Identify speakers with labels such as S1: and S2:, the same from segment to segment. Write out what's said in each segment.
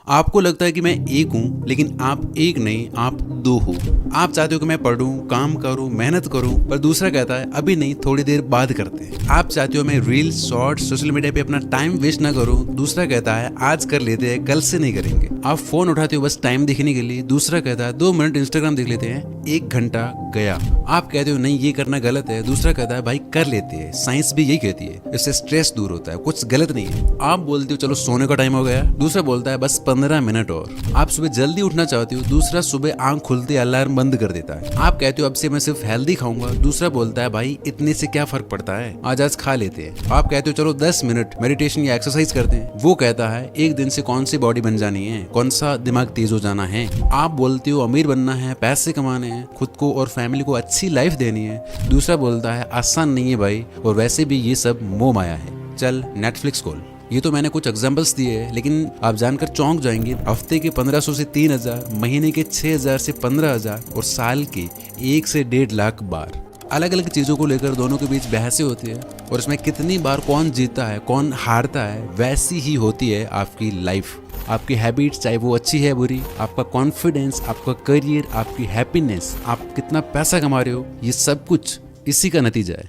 S1: आपको लगता है कि मैं एक हूँ, लेकिन आप एक नहीं, आप दो हो। आप चाहते हो कि मैं पढ़ूं, काम करूं, मेहनत करूं, पर दूसरा कहता है अभी नहीं, थोड़ी देर बाद करते हैं। आप चाहते हो मैं रील्स, शॉर्ट्स, सोशल मीडिया पे अपना टाइम वेस्ट ना करूं, दूसरा कहता है आज कर लेते हैं, कल से नहीं करेंगे। आप फोन उठाते हो बस टाइम देखने के लिए, दूसरा कहता है 2 मिनट इंस्टाग्राम देख लेते हैं, 1 घंटा गया। आप कहते हो नहीं ये करना गलत है, दूसरा कहता है भाई कर लेते हैं, साइंस भी यही कहती है, इससे स्ट्रेस दूर होता है, कुछ गलत नहीं है। आप बोलते हो चलो सोने का टाइम हो गया, दूसरा बोलता है बस 15 मिनट और। आप सुबह जल्दी उठना चाहते हो, दूसरा सुबह आंख खुलते अलार्म बंद कर देता है। आप कहते हो अब से मैं सिर्फ हेल्दी खाऊंगा, दूसरा बोलता है भाई इतने से क्या फर्क पड़ता है, आज खा लेते हैं। आप कहते हो चलो 10 मिनट मेडिटेशन या एक्सरसाइज करते हैं, वो कहता है एक दिन से कौन सी बॉडी बन जानी है, कौन सा दिमाग तेज हो जाना है। आप बोलते हो अमीर बनना है, पैसे कमाने हैं, खुद को और फैमिली को अच्छी लाइफ देनी है, दूसरा बोलता है आसान नहीं है भाई, और वैसे भी ये सब मोह माया है, चल नेटफ्लिक्स खोल। ये तो मैंने कुछ एग्जांपल्स दिए हैं, लेकिन आप जानकर चौंक जाएंगे, हफ्ते के 1500 से 3000, महीने के 6000 से 15000 और साल के 1 से 1.5 लाख बार अलग अलग चीजों को लेकर दोनों के बीच बहसें होती है, और इसमें कितनी बार कौन जीतता है कौन हारता है वैसी ही होती है आपकी लाइफ। आपकी हैबिट्स चाहे वो अच्छी है बुरी, आपका कॉन्फिडेंस, आपका करियर, आपकी हैप्पीनेस, आप कितना पैसा कमा रहे हो, ये सब कुछ इसी का नतीजा है।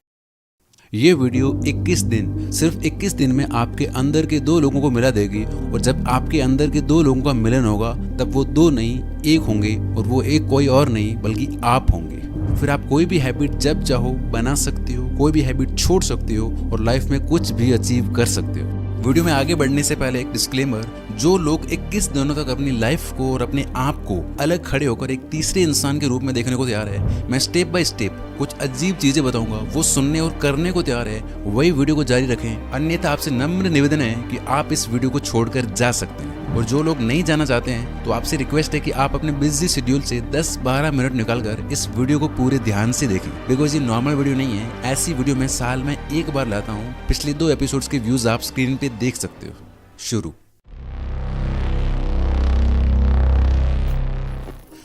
S1: ये वीडियो 21 दिन, सिर्फ 21 दिन में आपके अंदर के 2 लोगों को मिला देगी, और जब आपके अंदर के 2 लोगों का मिलन होगा तब वो 2 नहीं 1 होंगे, और वो एक कोई और नहीं बल्कि आप होंगे। फिर आप कोई भी हैबिट जब चाहो बना सकते हो, कोई भी हैबिट छोड़ सकते हो, और लाइफ में कुछ भी अचीव कर सकते हो। वीडियो में आगे बढ़ने से पहले एक डिस्क्लेमर, जो लोग 21 दिनों तक अपनी लाइफ को और अपने आप को अलग खड़े होकर एक तीसरे इंसान के रूप में देखने को तैयार है, मैं स्टेप बाय स्टेप कुछ अजीब चीजें बताऊंगा, वो सुनने और करने को तैयार है, वही वीडियो को जारी रखें, अन्यथा आपसे नम्र निवेदन है कि आप इस वीडियो को छोड़कर जा सकते हैं। और जो लोग नहीं जाना चाहते हैं तो आपसे रिक्वेस्ट है कि आप अपने बिजी शेड्यूल से 10-12 मिनट निकालकर इस वीडियो को पूरे ध्यान से देखें, बिकॉज ये नॉर्मल वीडियो नहीं है। ऐसी वीडियो मैं साल में 1 बार लाता हूँ। पिछले 2 एपिसोड्स के व्यूज आप स्क्रीन पे देख सकते हो। शुरू।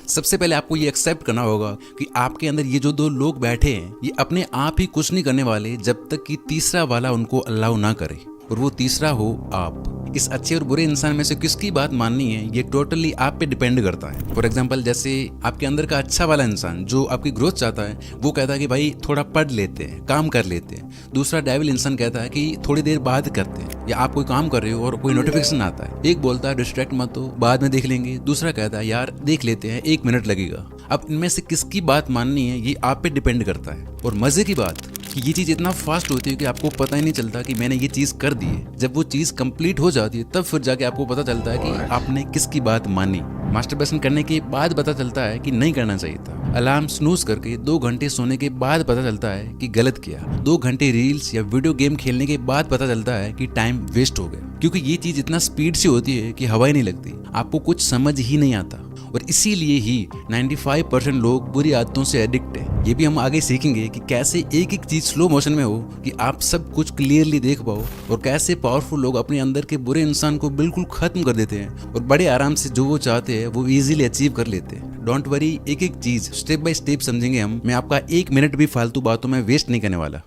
S1: सबसे पहले आपको ये एक्सेप्ट करना होगा कि आपके अंदर ये जो 2 लोग बैठे हैं, ये अपने आप ही कुछ नहीं करने वाले जब तक कि तीसरा वाला उनको अलाउ ना करे, और वो तीसरा हो आप। इस अच्छे और बुरे इंसान में से किसकी बात माननी है ये टोटली आप पे डिपेंड करता है। फॉर एग्जांपल, जैसे आपके अंदर का अच्छा वाला इंसान जो आपकी ग्रोथ चाहता है, वो कहता है कि भाई थोड़ा पढ़ लेते हैं, काम कर लेते हैं। दूसरा डेविल इंसान कहता है कि थोड़ी देर बाद करते हैं, या आप कोई काम कर रहे हो और कोई नोटिफिकेशन आता है, एक बोलता है डिस्ट्रैक्ट मत हो, बाद में देख लेंगे, दूसरा कहता है यार देख लेते हैं, 1 मिनट लगेगा। अब इनमें से किसकी बात माननी है ये आप पे डिपेंड करता है। और मजे की बात कि ये चीज इतना फास्ट होती है कि आपको पता ही नहीं चलता कि मैंने ये चीज कर दी है। जब वो चीज कंप्लीट हो जाती है तब फिर जाके आपको पता चलता है कि आपने किसकी बात मानी। मास्टरबेशन करने के बाद पता चलता है कि नहीं करना चाहिए था। अलार्म स्नूज करके 2 घंटे सोने के बाद पता चलता है कि गलत किया। 2 घंटे रील्स या वीडियो गेम खेलने के बाद पता चलता है कि टाइम वेस्ट हो गया, क्योंकि ये चीज इतना स्पीड से होती है कि हवा ही नहीं लगती, आपको कुछ समझ ही नहीं आता। और इसीलिए ही 95% लोग बुरी आदतों से एडिक्ट है। ये भी हम आगे सीखेंगे कि कैसे एक एक चीज स्लो मोशन में हो कि आप सब कुछ क्लियरली देख पाओ, और कैसे पावरफुल लोग अपने अंदर के बुरे इंसान को बिल्कुल खत्म कर देते हैं, और बड़े आराम से जो वो चाहते हैं वो इजीली अचीव कर लेते हैं। डोंट वरी, एक एक चीज स्टेप बाय स्टेप समझेंगे हम। मैं आपका 1 मिनट भी फालतू बातों में वेस्ट नहीं करने वाला।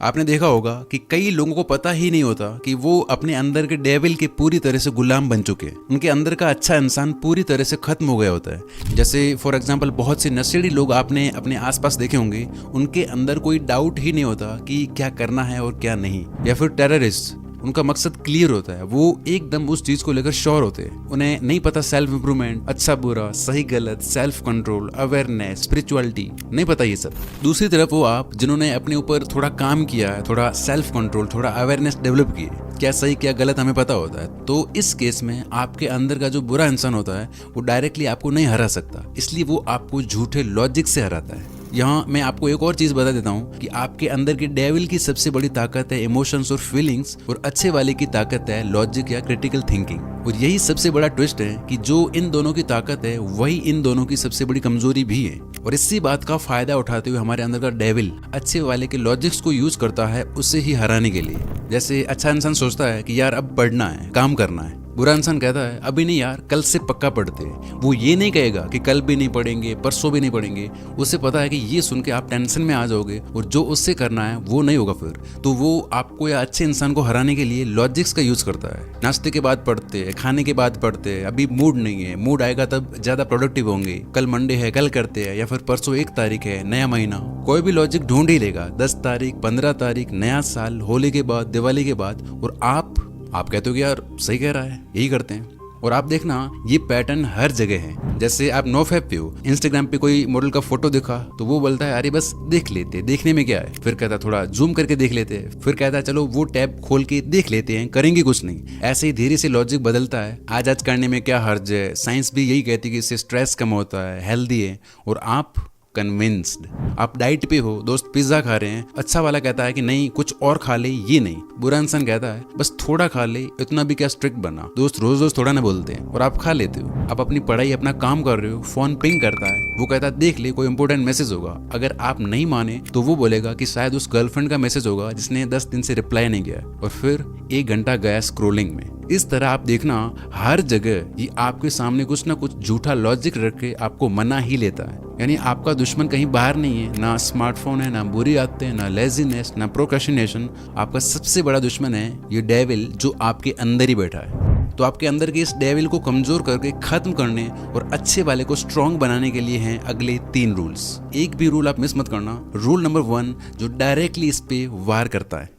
S1: आपने देखा होगा कि कई लोगों को पता ही नहीं होता कि वो अपने अंदर के डेविल के पूरी तरह से गुलाम बन चुके हैं। उनके अंदर का अच्छा इंसान पूरी तरह से खत्म हो गया होता है। जैसे फॉर एग्जांपल, बहुत से नशेड़ी लोग आपने अपने आसपास देखे होंगे, उनके अंदर कोई डाउट ही नहीं होता कि क्या करना है और क्या नहीं। या फिर टेररिस्ट, उनका मकसद क्लियर होता है, वो एकदम उस चीज को लेकर श्योर होते हैं। उन्हें नहीं पता सेल्फ इंप्रूवमेंट, अच्छा बुरा, सही गलत, सेल्फ कंट्रोल, अवेयरनेस, स्पिरिचुअलिटी, नहीं पता ये सब। दूसरी तरफ वो आप जिन्होंने अपने ऊपर थोड़ा काम किया है, थोड़ा सेल्फ कंट्रोल, थोड़ा अवेयरनेस डेवलप की है, क्या सही क्या गलत हमें पता होता है। तो इस केस में आपके अंदर का जो बुरा इंसान होता है वो डायरेक्टली आपको नहीं हरा सकता, इसलिए वो आपको झूठे लॉजिक से हराता है। यहाँ मैं आपको एक और चीज बता देता हूँ कि आपके अंदर के डेविल की सबसे बड़ी ताकत है इमोशंस और फीलिंग्स, और अच्छे वाले की ताकत है लॉजिक या क्रिटिकल थिंकिंग। और यही सबसे बड़ा ट्विस्ट है कि जो इन दोनों की ताकत है वही इन दोनों की सबसे बड़ी कमजोरी भी है। और इसी बात का फायदा उठाते हुए हमारे अंदर का डेविल अच्छे वाले के लॉजिक्स को यूज करता है उसे ही हराने के लिए। जैसे अच्छा इंसान सोचता है कि यार अब पढ़ना है, काम करना है, बुरा इंसान कहता है अभी नहीं यार, कल से पक्का पढ़ते हैं। वो ये नहीं कहेगा कि कल भी नहीं पढ़ेंगे, परसों भी नहीं पढ़ेंगे। उसे पता है कि ये सुन के आप टेंशन में आ जाओगे और जो उससे करना है वो नहीं होगा फिर। तो वो आपको या अच्छे इंसान को हराने के लिए लॉजिक्स का यूज करता है। नाश्ते के बाद पढ़ते हैं, खाने के बाद पढ़ते हैं, अभी मूड नहीं है, मूड आएगा तब ज्यादा प्रोडक्टिव होंगे, कल मंडे है कल करते हैं, या फिर परसों 1 तारीख है नया महीना, कोई भी लॉजिक ढूंढ ही लेगा। 10 तारीख, 15 तारीख, नया साल, होली के बाद, दिवाली के बाद, और आप कहते हो कि यार सही कह रहा है, यही करते हैं। और आप देखना ये पैटर्न हर जगह है। जैसे आप नोफैप पे हो, इंस्टाग्राम पे कोई मॉडल का फोटो दिखा तो वो बोलता है अरे बस देख लेते, देखने में क्या है। फिर कहता है थोड़ा जूम करके देख लेते हैं। फिर कहता है चलो वो टैब खोल के देख लेते हैं, करेंगे कुछ नहीं। ऐसे ही धीरे से लॉजिक बदलता है। आज करने में क्या हर्ज है, साइंस भी यही कहती है कि इससे स्ट्रेस कम होता है, हेल्दी है। और आप कन्विंस्ड, आप डाइट पे हो, दोस्त पिज्जा खा रहे हैं, अच्छा वाला कहता है कि नहीं कुछ और खा ले, ये नहीं। बुरा इंसान कहता है बस थोड़ा खा ले, इतना भी क्या स्ट्रिक्ट बना। दोस्त रोज थोड़ा ना बोलते हैं और आप खा लेते हो। आप अपनी पढ़ाई, अपना काम कर रहे हो, फोन पिंग करता है, वो कहता है देख ले कोई इंपॉर्टेंट मैसेज होगा। अगर आप नहीं माने तो वो बोलेगा कि शायद उस गर्लफ्रेंड का मैसेज होगा जिसने 10 दिन से रिप्लाई नहीं किया, और फिर 1 घंटा गया स्क्रोलिंग में। इस तरह आप देखना हर जगह ये आपके सामने कुछ ना कुछ झूठा लॉजिक रख के आपको मना ही लेता है। यानी आपका दुश्मन कहीं बाहर नहीं है, ना स्मार्टफोन है, ना बुरी आदतें, ना लेजीनेस, ना प्रोक्रेस्टिनेशन। आपका सबसे बड़ा दुश्मन है ये डेविल जो आपके अंदर ही बैठा है। तो आपके अंदर के इस डेविल को कमजोर करके खत्म करने और अच्छे वाले को स्ट्रॉन्ग बनाने के लिए हैं अगले 3 रूल्स। एक भी रूल आप मिस मत करना। रूल नंबर 1 जो डायरेक्टली इस पे वार करता है।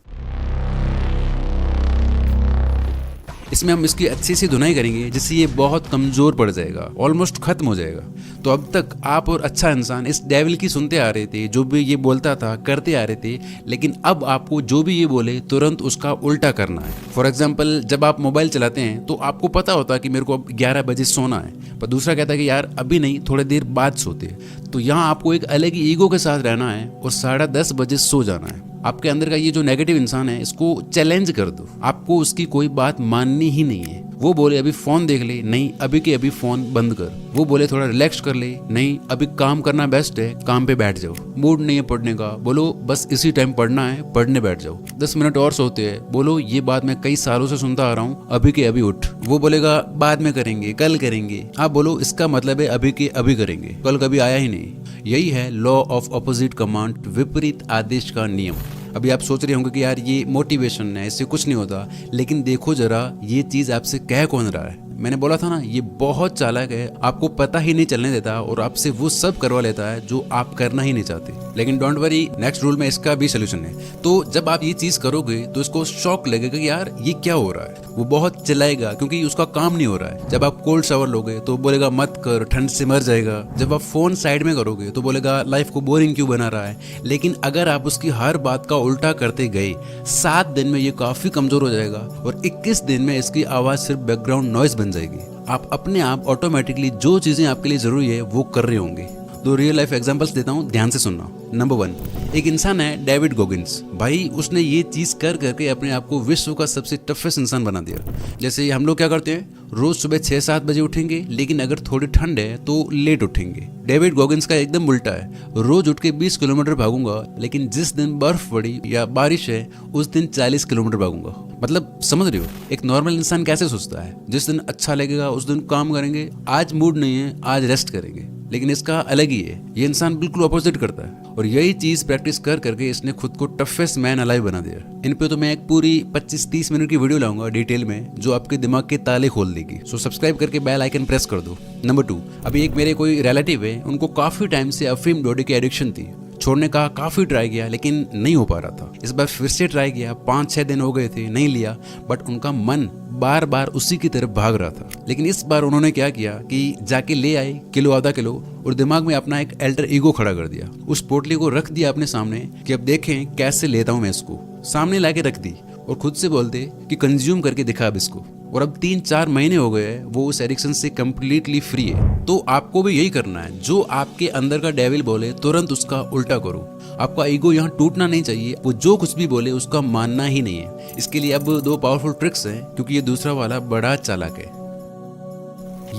S1: इसमें हम इसकी अच्छी सी धुनाई करेंगे जिससे ये बहुत कमजोर पड़ जाएगा, ऑलमोस्ट खत्म हो जाएगा। तो अब तक आप और अच्छा इंसान इस डेविल की सुनते आ रहे थे, जो भी ये बोलता था करते आ रहे थे, लेकिन अब आपको जो भी ये बोले तुरंत उसका उल्टा करना है। फॉर एग्जाम्पल जब आप मोबाइल चलाते हैं तो आपको पता होता है कि मेरे को अब 11 बजे सोना है, पर दूसरा कहता है कि यार अभी नहीं, थोड़ी देर बाद सोते। तो यहाँ आपको एक अलग ही ईगो के साथ रहना है और 10:30 बजे सो जाना है। आपके अंदर का ये जो नेगेटिव इंसान है इसको चैलेंज कर दो। आपको उसकी कोई बात माननी ही नहीं है। वो बोले अभी फोन देख ले, नहीं अभी के अभी फोन बंद कर। वो बोले थोड़ा रिलैक्स कर ले, नहीं अभी काम करना बेस्ट है, काम पे बैठ जाओ। मूड नहीं है पढ़ने का, बोलो बस इसी टाइम पढ़ना है, पढ़ने बैठ जाओ। 10 मिनट और सोते हैं, बोलो ये बात मैं कई सालों से सुनता आ रहा हूँ, अभी के अभी उठ। वो बोलेगा बाद में करेंगे, कल करेंगे। आप बोलो इसका मतलब है अभी के अभी करेंगे, कल कभी आया ही नहीं। यही है लॉ ऑफ ऑपोजिट कमांड, विपरीत आदेश का नियम। अभी आप सोच रहे होंगे कि यार ये मोटिवेशन है, इससे कुछ नहीं होता, लेकिन देखो जरा ये चीज आपसे कह कौन रहा है। मैंने बोला था ना ये बहुत चालाक है, आपको पता ही नहीं चलने देता और आपसे वो सब करवा लेता है जो आप करना ही नहीं चाहते। लेकिन डोंट वरी, नेक्स्ट रूल में इसका भी सोल्यूशन है। तो जब आप ये चीज करोगे तो इसको शॉक लगेगा कि यार ये क्या हो रहा है। वो बहुत चिल्लाएगा क्योंकि उसका काम नहीं हो रहा है। जब आप कोल्ड शावर लोगे तो बोलेगा मत कर, ठंड से मर जाएगा। जब आप फोन साइड में करोगे तो बोलेगा लाइफ को बोरिंग क्यों बना रहा है। लेकिन अगर आप उसकी हर बात का उल्टा करते गए, 7 दिन में ये काफी कमजोर हो जाएगा और 21 दिन में इसकी आवाज सिर्फ बैकग्राउंड नॉइज बन जाएगी। आप अपने आप ऑटोमेटिकली जो चीजें आपके लिए जरूरी है वो कर रहे होंगे। 2 रियल लाइफ एग्जांपल्स देता हूँ, ध्यान से सुनना। नंबर 1, एक इंसान है डेविड गॉगिंस। भाई उसने ये चीज कर करके अपने आप को विश्व का सबसे टफेस्ट इंसान बना दिया। जैसे हम लोग क्या करते हैं, रोज सुबह 6-7 बजे उठेंगे, लेकिन अगर थोड़ी ठंड है तो लेट उठेंगे। डेविड गॉगिंस का एकदम उल्टा है, रोज उठ के 20 किलोमीटर भागूंगा, लेकिन जिस दिन बर्फ पड़ी या बारिश है उस दिन 40 किलोमीटर भागूंगा। मतलब समझ रहे हो एक नॉर्मल इंसान कैसे सोचता है। जिस दिन अच्छा लगेगा उस दिन काम करेंगे, आज मूड नहीं है आज रेस्ट करेंगे। लेकिन इसका अलग ही है, ये इंसान बिल्कुल ऑपोजिट करता है। और यही चीज प्रैक्टिस कर करके इसने खुद को टफेस्ट मैन अलाइव बना दिया। इन पे तो मैं एक पूरी 25-30 मिनट की वीडियो लाऊंगा डिटेल में, जो आपके दिमाग के ताले खोल देगी। सो सब्सक्राइब करके बेल आइकन प्रेस कर दो। नंबर 2, अभी एक मेरे कोई रिलेटिव है, उनको काफी टाइम से अफीम डोडे की एडिक्शन थी। छोड़ने का काफी ट्राई किया लेकिन नहीं हो पा रहा था। इस बार फिर से ट्राई किया, 5-6 दिन हो गए थे, नहीं लिया, बट उनका मन बार बार उसी की तरफ भाग रहा था। लेकिन इस बार उन्होंने क्या किया कि जाके ले आए किलो आधा किलो और दिमाग में अपना एक अल्टर ईगो खड़ा कर दिया। उस पोटली को रख दिया अपने सामने कि अब देखें कैसे लेता हूं मैं इसको। सामने लाके रख दी और खुद से बोलते कि कंज्यूम करके दिखा अब इसको। और अब 3-4 महीने हो गए हैं वो उस एडिक्शन से कंप्लीटली फ्री है। तो आपको भी यही करना है, जो आपके अंदर का डेविल बोले तुरंत उसका उल्टा करो। आपका ईगो यहाँ टूटना नहीं चाहिए, वो जो कुछ भी बोले उसका मानना ही नहीं है। इसके लिए अब 2 पावरफुल ट्रिक्स हैं, क्योंकि ये दूसरा वाला बड़ा चालाक है।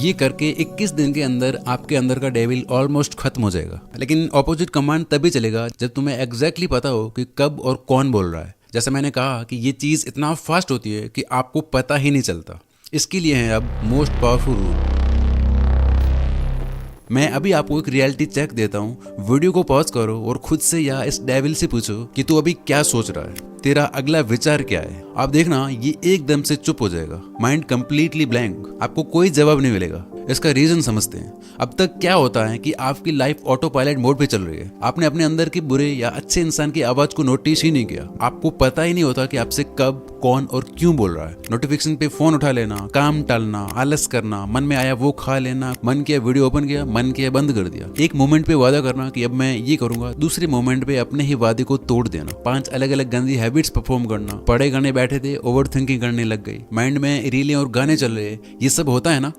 S1: ये करके 21 दिन के अंदर आपके अंदर का डेविल ऑलमोस्ट खत्म हो जाएगा। लेकिन ऑपोजिट कमांड तभी चलेगा जब तुम्हें एग्जैक्टली पता हो कि कब और कौन बोल रहा है। जैसे मैंने कहा कि ये चीज इतना फास्ट होती है कि आपको पता ही नहीं चलता। इसके लिए है अब मोस्ट पावरफुल रूल। मैं अभी आपको एक रियलिटी चेक देता हूँ। वीडियो को पॉज करो और खुद से या इस डेविल से पूछो कि तू अभी क्या सोच रहा है, तेरा अगला विचार क्या है। आप देखना ये एकदम से चुप हो जाएगा, माइंड कंप्लीटली ब्लैंक, आपको कोई जवाब नहीं मिलेगा। इसका रीजन समझते हैं। अब तक क्या होता है कि आपकी लाइफ ऑटो पायलट मोड पे चल रही है। आपने अपने अंदर के बुरे या अच्छे इंसान की आवाज को नोटिस ही नहीं किया। आपको पता ही नहीं होता कि आपसे कब, कौन और क्यों बोल रहा है। नोटिफिकेशन पे फोन उठा लेना, काम टालना, आलस करना, मन में आया वो खा लेना, मन किया वीडियो ओपन किया, मन किया बंद कर दिया। एक मोमेंट पे वादा करना कि अब मैं ये करूंगा, दूसरे मोमेंट पे अपने ही वादे को तोड़ देना। 5 अलग अलग गंदी हैबिट्स परफॉर्म करना। पढ़े गाने बैठे थे, ओवर थिंकिंग करने लग गई, माइंड में रीलें और गाने चल रहे। ये सब होता है ना,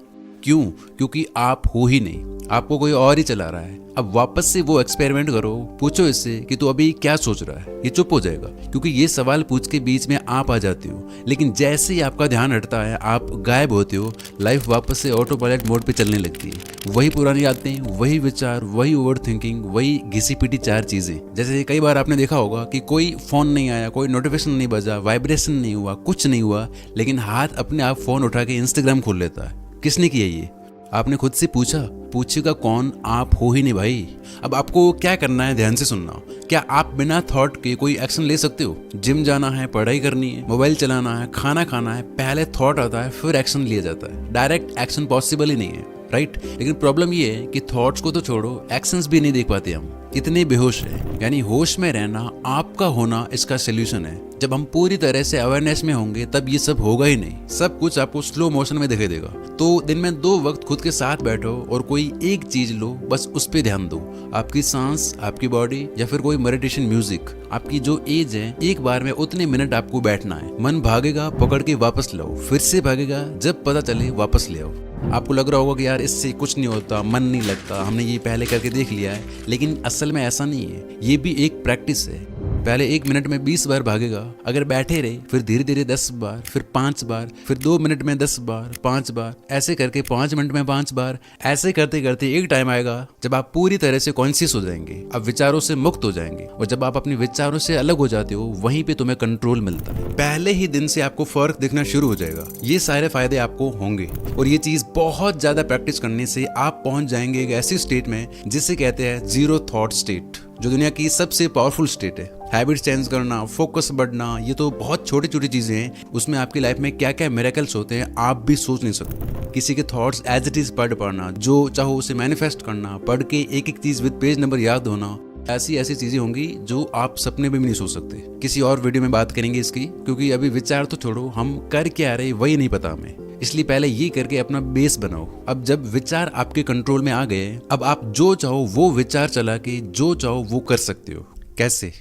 S1: क्यों? क्योंकि आप हो ही नहीं, आपको कोई और ही चला रहा है। अब वापस से वो एक्सपेरिमेंट करो, पूछो इससे कि तू अभी क्या सोच रहा है। ये चुप हो जाएगा, क्योंकि ये सवाल पूछ के बीच में आप आ जाते हो। लेकिन जैसे ही आपका ध्यान हटता है, आप गायब होते हो, लाइफ वापस से ऑटो पायलट मोड पे चलने लगती है। वही पुरानी आदतें, वही विचार, वही ओवर थिंकिंग, वही घिसी पिटी 4 चीजें। जैसे कई बार आपने देखा होगा कि कोई फोन नहीं आया, कोई नोटिफिकेशन नहीं बजा, वाइब्रेशन नहीं हुआ, कुछ नहीं हुआ, लेकिन हाथ अपने आप फोन उठा के इंस्टाग्राम खोल लेता है। किसने किया ये? आपने खुद से पूछा? पूछेगा कौन? आप हो ही नहीं भाई। अब आपको क्या करना है, ध्यान से सुनना। क्या आप बिना थॉट के कोई एक्शन ले सकते हो? जिम जाना है, पढ़ाई करनी है, मोबाइल चलाना है, खाना खाना है, पहले थॉट आता है फिर एक्शन लिया जाता है। डायरेक्ट एक्शन पॉसिबल ही नहीं है, राइट? लेकिन प्रॉब्लम ये है कि थॉट्स को तो छोड़ो, एक्शंस भी नहीं देख पाते हम, इतने बेहोश है। यानी होश में रहना, आपका होना इसका सोल्यूशन है। जब हम पूरी तरह से अवेयरनेस में होंगे तब ये सब होगा ही नहीं। सब कुछ आपको स्लो मोशन में दिखाई देगा। तो दिन में 2 वक्त खुद के साथ बैठो और कोई एक चीज लो, बस उस पे ध्यान दो। आपकी सांस, आपकी बॉडी, या फिर कोई मेडिटेशन म्यूजिक। आपकी जो एज है, एक बार में उतने मिनट आपको बैठना है। मन भागेगा, पकड़ के वापस लाओ, फिर से भागेगा, जब पता चले वापस ले आओ। आपको लग रहा होगा कि यार इससे कुछ नहीं होता, मन नहीं लगता, हमने ये पहले करके देख लिया है, लेकिन असल में ऐसा नहीं है। ये भी एक प्रैक्टिस है। पहले 1 मिनट में 20 बार भागेगा, अगर बैठे रहे, फिर धीरे धीरे 10 बार, फिर 5 बार, फिर 2 मिनट में 10 बार, 5 बार, ऐसे करके 5 मिनट में 5 बार। ऐसे करते करते एक टाइम आएगा जब आप पूरी तरह से कॉन्शियस हो जाएंगे, अब विचारों से मुक्त हो जाएंगे। और जब आप अपने विचारों से अलग हो जाते हो, वहीं पे तुम्हें कंट्रोल मिलता है। पहले ही दिन से आपको फर्क दिखना शुरू हो जाएगा। ये सारे फायदे आपको होंगे, और ये चीज बहुत ज्यादा प्रैक्टिस करने से आप पहुंच जाएंगे एक ऐसी स्टेट में जिसे कहते हैं जीरो थॉट स्टेट, जो दुनिया की सबसे पावरफुल स्टेट है। हैबिट चेंज करना, फोकस बढ़ना, ये तो बहुत छोटी छोटी चीजें हैं। उसमें आपकी लाइफ में क्या क्या मिरेकल्स होते हैं आप भी सोच नहीं सकते। किसी के थॉट्स एज इट इज पढ़ पाना, जो चाहो उसे मैनिफेस्ट करना, पढ़ के एक एक चीज विद पेज नंबर याद होना, ऐसी ऐसी चीजें होंगी जो आप सपने में भी नहीं सोच सकते। किसी और वीडियो में बात करेंगे इसकी, क्योंकि अभी विचार तो छोड़ो, हम कर क्या रहे वही नहीं पता हमें। इसलिए पहले ये करके अपना बेस बनाओ। अब जब विचार आपके कंट्रोल में आ गए, अब आप जो चाहो वो विचार चला के जो चाहो वो कर सकते हो। कैसे?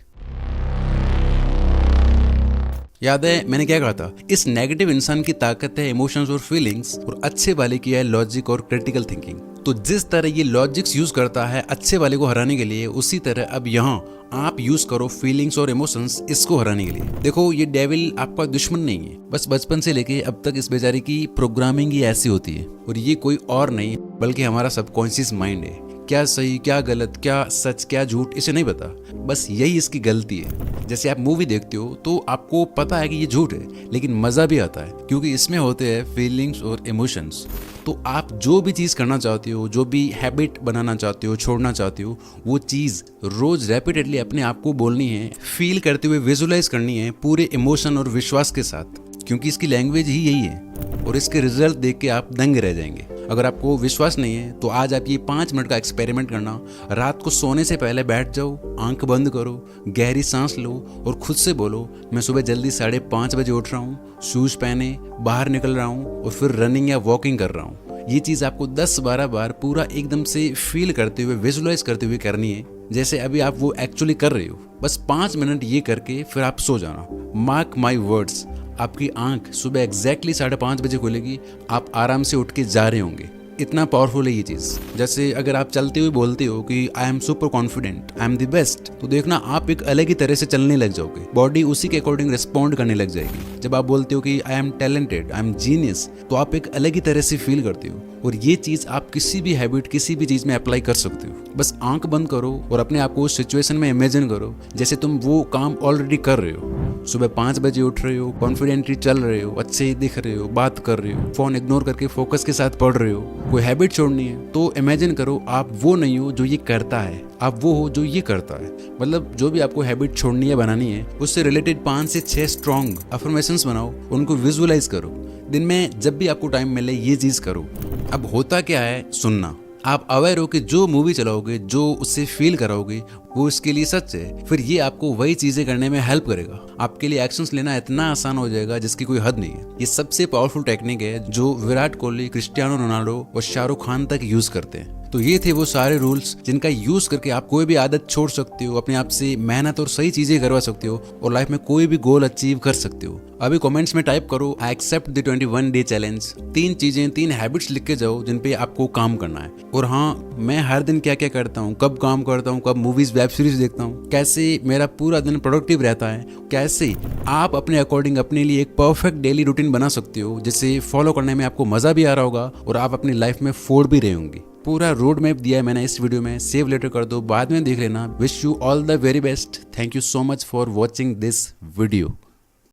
S1: याद है मैंने क्या कहा था? इस नेगेटिव इंसान की ताकत है इमोशंस और फीलिंग्स, और अच्छे वाले की है लॉजिक और क्रिटिकल थिंकिंग। तो जिस तरह ये लॉजिक्स यूज करता है अच्छे वाले को हराने के लिए, उसी तरह अब यहाँ आप यूज करो फीलिंग्स और इमोशंस इसको हराने के लिए। देखो, ये डेविल आपका दुश्मन नहीं है, बस बचपन से लेके अब तक इस बेचारे की प्रोग्रामिंग ही ऐसी होती है। और ये कोई और नहीं बल्कि हमारा सबकॉन्शियस माइंड है। क्या सही, क्या गलत, क्या सच, क्या झूठ, इसे नहीं पता, बस यही इसकी गलती है। जैसे आप मूवी देखते हो तो आपको पता है कि ये झूठ है, लेकिन मजा भी आता है क्योंकि इसमें होते हैं फीलिंग्स और इमोशंस। तो आप जो भी चीज़ करना चाहते हो, जो भी हैबिट बनाना चाहते हो, छोड़ना चाहते हो, वो चीज़ रोज रेपिटेडली अपने आप को बोलनी है, फील करते हुए विजुलाइज करनी है पूरे इमोशन और विश्वास के साथ, क्योंकि इसकी लैंग्वेज ही यही है। और इसके रिजल्ट देख के आप दंग रह जाएंगे। अगर आपको विश्वास नहीं है तो आज आप ये 5 मिनट का एक्सपेरिमेंट करना। रात को सोने से पहले बैठ जाओ, आंख बंद करो, गहरी सांस लो और खुद से बोलो, मैं सुबह जल्दी 5:30 बजे उठ रहा हूँ, शूज पहने बाहर निकल रहा हूँ और फिर रनिंग या वॉकिंग कर रहा हूँ। ये चीज़ आपको 10-12 बार पूरा एकदम से फील करते हुए, विजुलाइज करते हुए करनी है, जैसे अभी आप वो एक्चुअली कर रहे हो। बस 5 मिनट ये करके फिर आप सो जाना। मार्क माई वर्ड्स, आपकी आंख सुबह एग्जैक्टली 5:30 बजे खुलेगी, आप आराम से उठ के जा रहे होंगे। इतना पावरफुल है ये चीज़। जैसे अगर आप चलते हुए बोलते हो कि I am super confident, I am the best, तो देखना आप एक अलग ही तरह से चलने लग जाओगे, बॉडी उसी के अकॉर्डिंग रिस्पॉन्ड करने लग जाएगी। जब आप बोलते हो कि I am talented, I am genius, तो आप एक अलग ही तरह से फील करते हो। और ये चीज़ आप किसी भी हैबिट, किसी भी चीज़ में अप्लाई कर सकते हो। बस आंख बंद करो और अपने आप को उस सिचुएशन में इमेजिन करो जैसे तुम वो काम ऑलरेडी कर रहे हो। सुबह 5 बजे उठ रहे हो, कॉन्फिडेंटली चल रहे हो, अच्छे दिख रहे हो, बात कर रहे हो, फोन इग्नोर करके फोकस के साथ पढ़ रहे हो, कोई हैबिट छोड़नी है, तो इमेजिन करो आप वो नहीं हो जो ये करता है, आप वो हो जो ये करता है। मतलब जो भी आपको हैबिट छोड़नी है, बनानी है, उससे रिलेटेड 5 से 6 स्ट्रॉन्ग अफर्मेशंस बनाओ, उनको विजुअलाइज करो। दिन में जब भी आपको टाइम मिले ये चीज करो। अब होता क्या है, सुनना, आप अवेयर हो कि जो मूवी चलाओगे, जो उससे फील कराओगे, वो इसके लिए सच है, फिर ये आपको वही चीजें करने में हेल्प करेगा। आपके लिए एक्शंस लेना इतना आसान हो जाएगा जिसकी कोई हद नहीं है। ये सबसे पावरफुल टेक्निक है जो विराट कोहली, क्रिस्टियानो रोनाल्डो और शाहरुख खान तक यूज करते हैं। तो ये थे वो सारे रूल्स जिनका यूज करके आप कोई भी आदत छोड़ सकते हो, अपने आप से मेहनत और सही चीजें करवा सकते हो और लाइफ में कोई भी गोल अचीव कर सकते हो। अभी कमेंट्स में टाइप करो I accept the 21 day challenge. 3 चीजें, 3 हैबिट्स लिख के जाओ जिन पे आपको काम करना है। और हाँ, मैं हर दिन क्या क्या करता हूँ, कब काम करता हूँ, कब मूवीज वेब सीरीज देखता हूँ, कैसे मेरा पूरा दिन प्रोडक्टिव रहता है, कैसे आप अपने अकॉर्डिंग अपने लिए एक परफेक्ट डेली रूटीन बना सकते हो जिसे फॉलो करने में आपको मजा भी आ रहा होगा और आप अपनी लाइफ में फोड़ भी रहे होंगे। पूरा रोड मैप दिया है मैंने इस वीडियो में, सेव लेटर कर दो, बाद में देख लेना। Wish you all the very best. Thank you so much for watching this video.